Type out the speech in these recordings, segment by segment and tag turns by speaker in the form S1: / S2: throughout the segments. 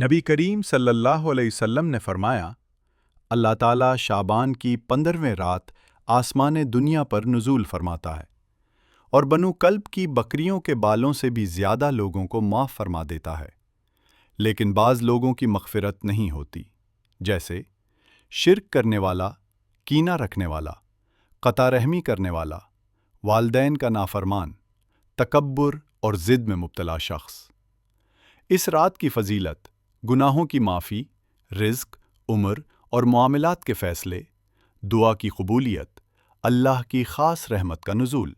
S1: نبی کریم صلی اللہ علیہ وسلم نے فرمایا، اللہ تعالیٰ شعبان کی 15ویں رات آسمان دنیا پر نزول فرماتا ہے اور بنو کلب کی بکریوں کے بالوں سے بھی زیادہ لوگوں کو معاف فرما دیتا ہے، لیکن بعض لوگوں کی مغفرت نہیں ہوتی، جیسے شرک کرنے والا، کینہ رکھنے والا، قطع رحمی کرنے والا، والدین کا نافرمان، تکبر اور ضد میں مبتلا شخص۔ اس رات کی فضیلت: گناہوں کی معافی، رزق، عمر اور معاملات کے فیصلے، دعا کی قبولیت، اللہ کی خاص رحمت کا نزول۔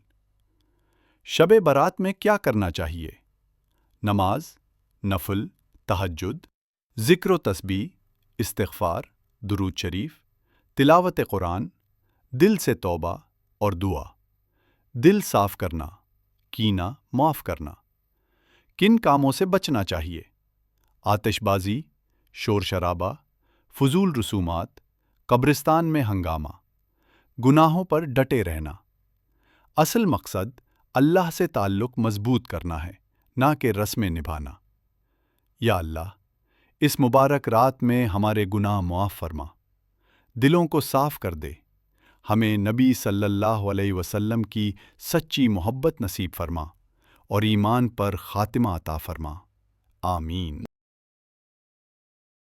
S1: شب برات میں کیا کرنا چاہیے؟ نماز، نفل، تہجد، ذکر و تسبیح، استغفار، درود شریف، تلاوت قرآن، دل سے توبہ اور دعا۔ دل صاف کرنا، کینہ معاف کرنا۔ کن کاموں سے بچنا چاہیے؟ آتش بازی، شور شرابہ، فضول رسومات، قبرستان میں ہنگامہ۔ گناہوں پر ڈٹے رہنا۔ اصل مقصد اللہ سے تعلق مضبوط کرنا ہے، نہ کہ رسمیں نبھانا۔ یا اللہ، اس مبارک رات میں ہمارے گناہ معاف فرما، دلوں کو صاف کر دے، ہمیں نبی صلی اللہ علیہ وسلم کی سچی محبت نصیب فرما اور ایمان پر خاتمہ عطا فرما۔ آمین۔